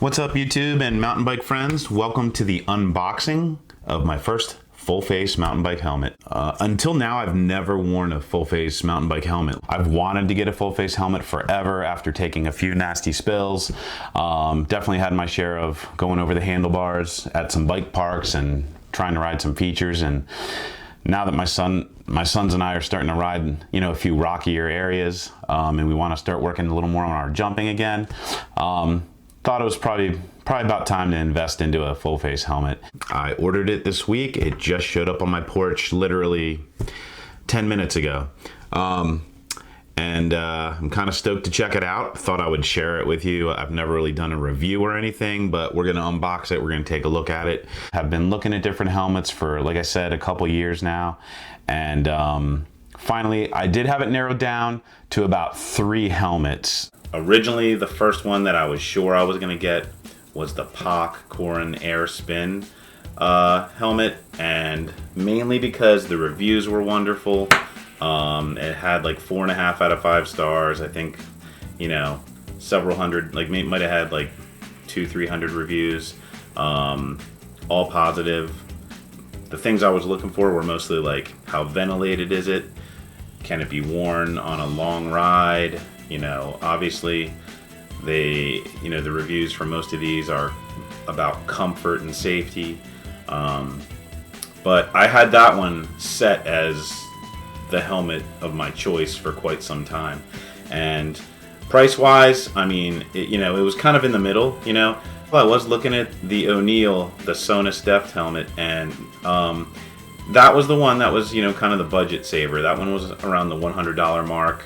What's up, YouTube and mountain bike friends? Welcome to the unboxing of my first full face mountain bike helmet. Until now, I've never worn a full face mountain bike helmet. I've wanted to get a full face helmet forever after taking a few nasty spills. Definitely had my share of going over the handlebars at some bike parks and trying to ride some features. And now that my sons and I are starting to ride, a few rockier areas, and we want to start working a little more on our jumping again, thought it was probably about time to invest into a full face helmet. I ordered it this week. It just showed up on my porch literally 10 minutes ago. I'm kind of stoked to check it out. Thought I would share it with you. I've never really done a review or anything, but we're gonna unbox it. We're gonna take a look at it. I've been looking at different helmets for, like I said, a couple years now. And finally, I did have it narrowed down to about 3 helmets. Originally, the first one that I was sure I was gonna get was the POC Corin Air Spin helmet, and mainly because the reviews were wonderful. It had like 4.5 out of 5 stars. I think, several hundred, like might have had like 200-300 reviews, all positive. The things I was looking for were mostly like, how ventilated is it? Can it be worn on a long ride? Obviously the reviews for most of these are about comfort and safety. But I had that one set as the helmet of my choice for quite some time. And price-wise, it was kind of in the middle, Well, I was looking at the O'Neill, the Sonus Deft helmet, and that was the one that was, kind of the budget saver. That one was around the $100 mark.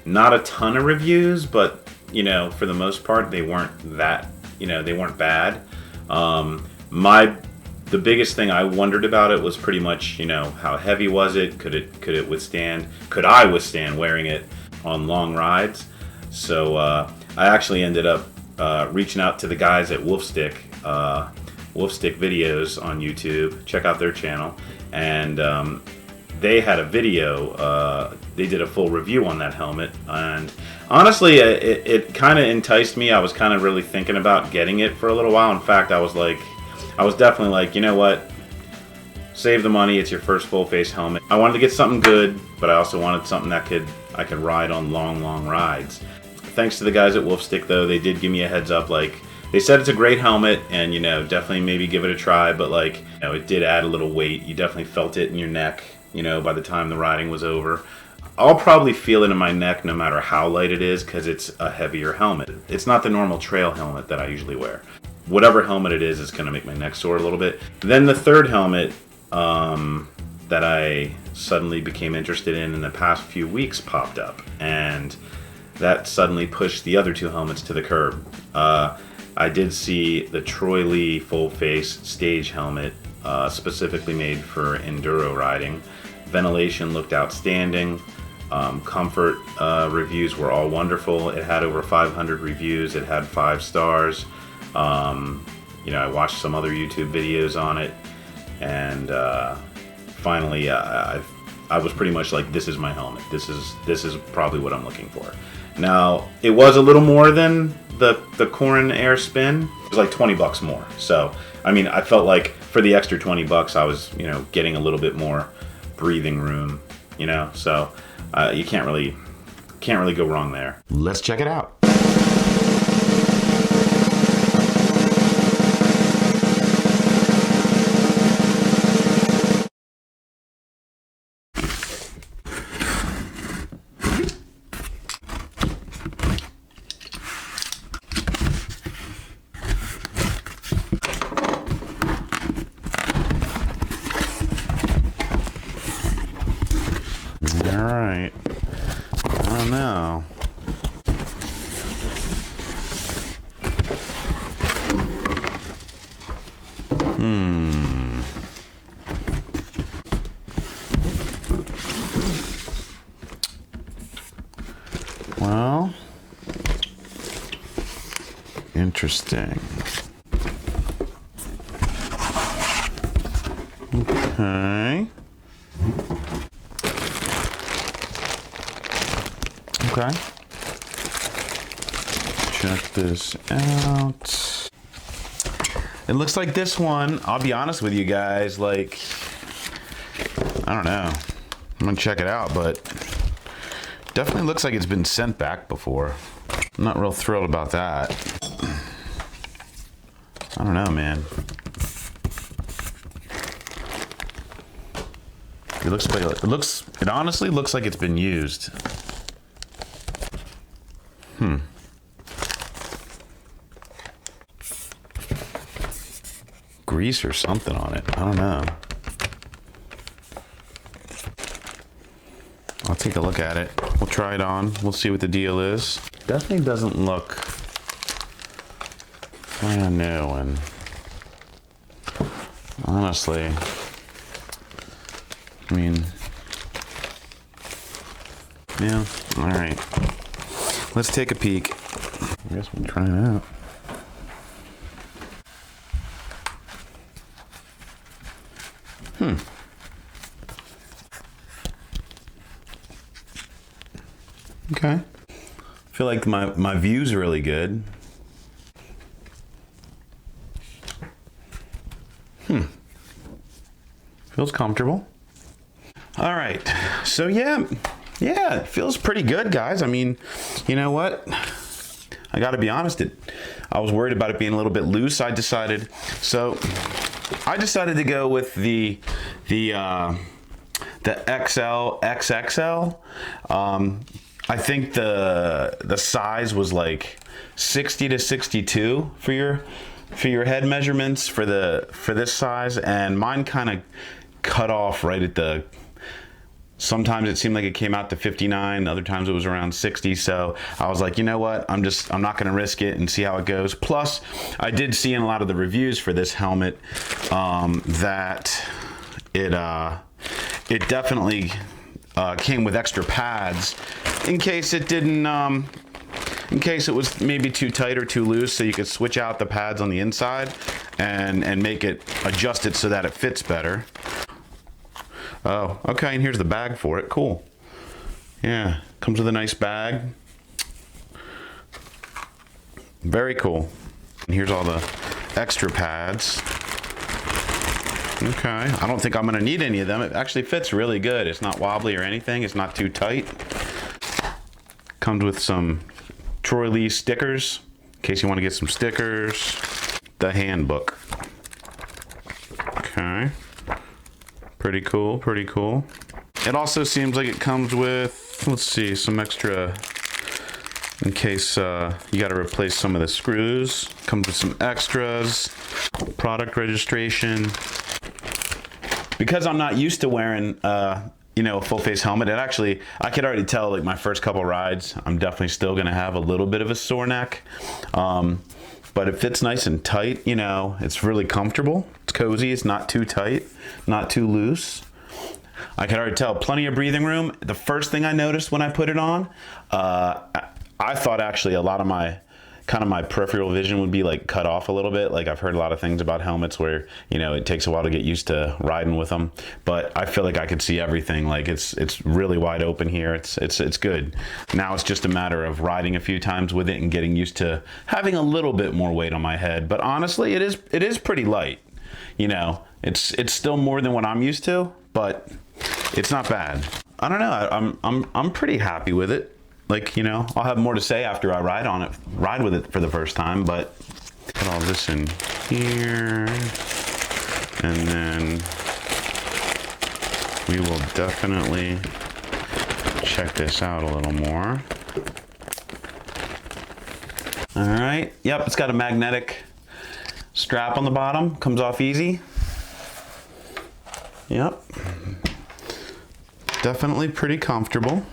Not a ton of reviews, but for the most part, they weren't that, they weren't bad. The biggest thing I wondered about it was pretty much, how heavy was it? Could I withstand wearing it on long rides? So I actually ended up reaching out to the guys at Wolfstick videos on YouTube. Check out their channel, and they had a video. They did a full review on that helmet, and honestly, it kind of enticed me. I was kind of really thinking about getting it for a little while. In fact, I was definitely like, you know what? Save the money. It's your first full face helmet. I wanted to get something good, but I also wanted something that I could ride on long rides. Thanks to the guys at Wolfstick, though, they did give me a heads up. Like, they said it's a great helmet, and definitely maybe give it a try. But it did add a little weight. You definitely felt it in your neck. By the time the riding was over. I'll probably feel it in my neck no matter how light it is, because it's a heavier helmet. It's not the normal trail helmet that I usually wear. Whatever helmet it is going to make my neck sore a little bit. Then the third helmet that I suddenly became interested in the past few weeks popped up, and that suddenly pushed the other 2 helmets to the curb. I did see the Troy Lee full face stage helmet, specifically made for enduro riding. Ventilation looked outstanding. Comfort reviews were all wonderful. It had over 500 reviews. It had 5 stars. I watched some other YouTube videos on it, and finally I was pretty much like, this is my helmet. This is probably what I'm looking for. Now, it was a little more than the Corin Air Spin. It was like $20 more. So I felt like for the extra $20 I was getting a little bit more breathing room, so you can't really go wrong there. Let's check it out. All right. I don't know. Well, interesting. Okay. Okay. check this out. It looks like this one, I'll be honest with you guys, like, I don't know. I'm gonna check it out, but definitely looks like it's been sent back before. I'm not real thrilled about that. I don't know, man. It honestly looks like it's been used. Grease or something on it. I don't know. I'll take a look at it. We'll try it on. We'll see what the deal is. Definitely doesn't look brand new, and honestly, I mean, yeah, all right. Let's take a peek. I guess we'll try it out. Okay. I feel like my view's really good. Feels comfortable. All right. So yeah, it feels pretty good, guys. I mean, you know what? I got to be honest. I was worried about it being a little bit loose. I decided to go with the XL XXL. I think the size was like 60 to 62 for your head measurements for this size, and mine kind of cut off right at the. Sometimes it seemed like it came out to 59, other times it was around 60. So I was like, you know what? I'm not going to risk it and see how it goes. Plus, I did see in a lot of the reviews for this helmet that it definitely came with extra pads in case it didn't. In case it was maybe too tight or too loose, so you could switch out the pads on the inside and adjust it so that it fits better. Oh, okay, and here's the bag for it. Cool. Yeah, comes with a nice bag. Very cool. And here's all the extra pads. Okay, I don't think I'm gonna need any of them. It actually fits really good. It's not wobbly or anything. It's not too tight. Comes with some Troy Lee stickers, in case you want to get some stickers. The handbook. Okay. Pretty cool, pretty cool. It also seems like it comes with, let's see, some extra, in case you got to replace some of the screws. Comes with some extras, product registration. Because I'm not used to wearing, a full face helmet, and actually, I could already tell, like my first couple rides, I'm definitely still gonna have a little bit of a sore neck. But it fits nice and tight, it's really comfortable. It's cozy, it's not too tight, not too loose. I can already tell, plenty of breathing room. The first thing I noticed when I put it on, I thought actually a lot of my peripheral vision would be like cut off a little bit. Like I've heard a lot of things about helmets where, it takes a while to get used to riding with them, but I feel like I could see everything. Like it's really wide open here. It's good. Now it's just a matter of riding a few times with it and getting used to having a little bit more weight on my head. But honestly, it is pretty light. It's still more than what I'm used to, but it's not bad. I don't know. I'm pretty happy with it. Like, I'll have more to say after I ride with it for the first time, but put all this in here, and then we will definitely check this out a little more. All right, yep, it's got a magnetic strap on the bottom, comes off easy. Yep, definitely pretty comfortable.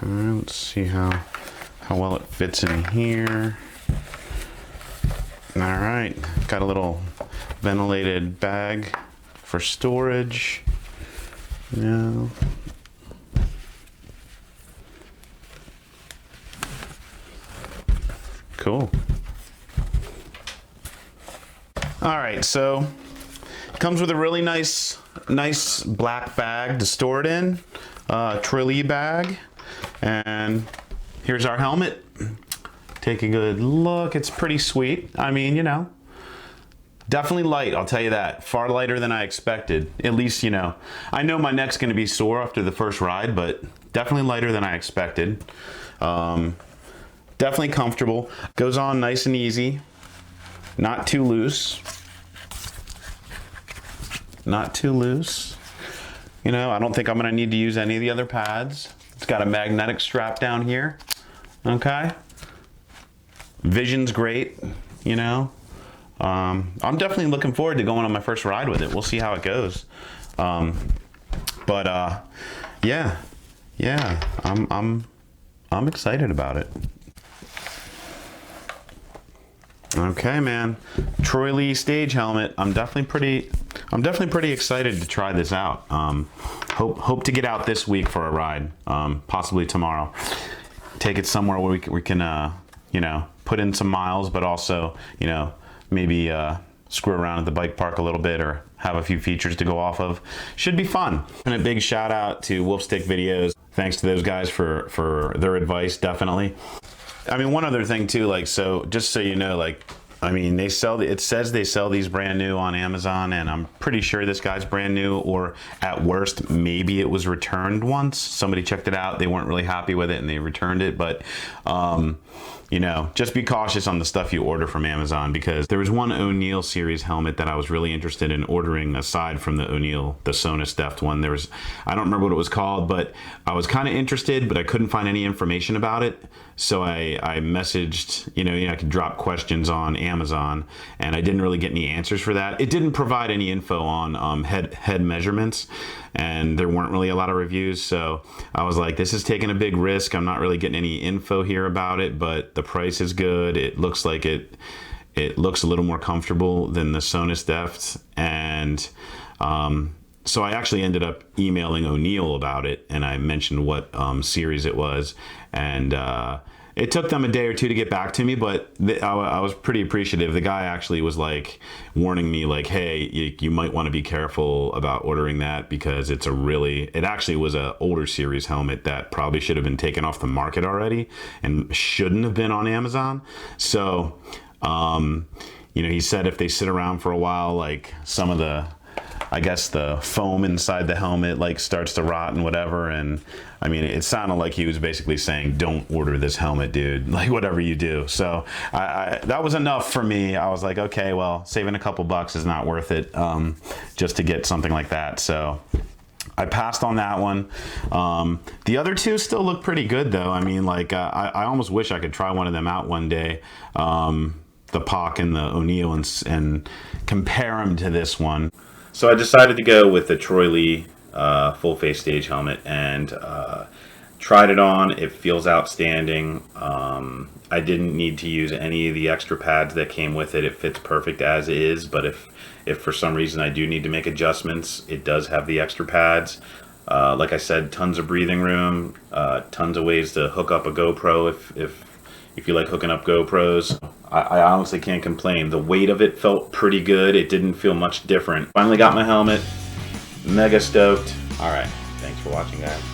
Let's see how well it fits in here. All right, got a little ventilated bag for storage. Yeah. Cool. All right, so it comes with a really nice black bag to store it in, trolley bag. And here's our helmet. Take a good look. It's pretty sweet. I mean, you know, definitely light, I'll tell you that. Far lighter than I expected. At least, you know, I know my neck's gonna be sore after the first ride, but definitely lighter than I expected. Definitely comfortable. Goes on nice and easy. Not too loose. Not too loose. You know, I don't think I'm gonna need to use any of the other pads. It's got a magnetic strap down here, okay? Vision's great, you know? I'm definitely looking forward to going on my first ride with it. We'll see how it goes. Yeah, I'm excited about it. Okay, man. Troy Lee stage helmet. I'm definitely pretty excited to try this out. Hope to get out this week for a ride, possibly tomorrow. Take it somewhere where we can you know, put in some miles, but also, you know, maybe screw around at the bike park a little bit or have a few features to go off of. Should be fun. And a big shout out to Wolfstick Videos. Thanks to those guys for their advice, definitely. I mean, one other thing too, like, so just so you know, like, I mean, it says they sell these brand new on Amazon, and I'm pretty sure this guy's brand new, or at worst, maybe it was returned once. Somebody checked it out, they weren't really happy with it, and they returned it, but, you know, just be cautious on the stuff you order from Amazon, because there was one O'Neill series helmet that I was really interested in ordering aside from the O'Neill, the Sonus Deft one. There was, I don't remember what it was called, but I was kind of interested, but I couldn't find any information about it. So I messaged, you know, I could drop questions on Amazon, and I didn't really get any answers for that. It didn't provide any info on head measurements, and there weren't really a lot of reviews. So I was like, this is taking a big risk. I'm not really getting any info here about it, but the price is good. It looks like it looks a little more comfortable than the Sonus Deft, and so I actually ended up emailing O'Neill about it, and I mentioned what series it was, and it took them a day or two to get back to me, but I was pretty appreciative. The guy actually was like warning me, like, hey, you might want to be careful about ordering that, because it actually was an older series helmet that probably should have been taken off the market already and shouldn't have been on Amazon. So, you know, he said if they sit around for a while, like some of the, I guess the foam inside the helmet like starts to rot and whatever. And I mean, it sounded like he was basically saying, don't order this helmet, dude, like whatever you do. So that was enough for me. I was like, okay, well, saving a couple bucks is not worth it just to get something like that. So I passed on that one. The other two still look pretty good though. I mean, like I almost wish I could try one of them out one day. The POC and the O'Neill, and compare them to this one. So I decided to go with the Troy Lee full face stage helmet, and tried it on. It feels outstanding. I didn't need to use any of the extra pads that came with it. It fits perfect as is, but if for some reason I do need to make adjustments, it does have the extra pads. Like I said, tons of breathing room, tons of ways to hook up a GoPro if you like hooking up GoPros. I honestly can't complain. The weight of it felt pretty good. It didn't feel much different. Finally got my helmet. Mega stoked. All right. Thanks for watching, guys.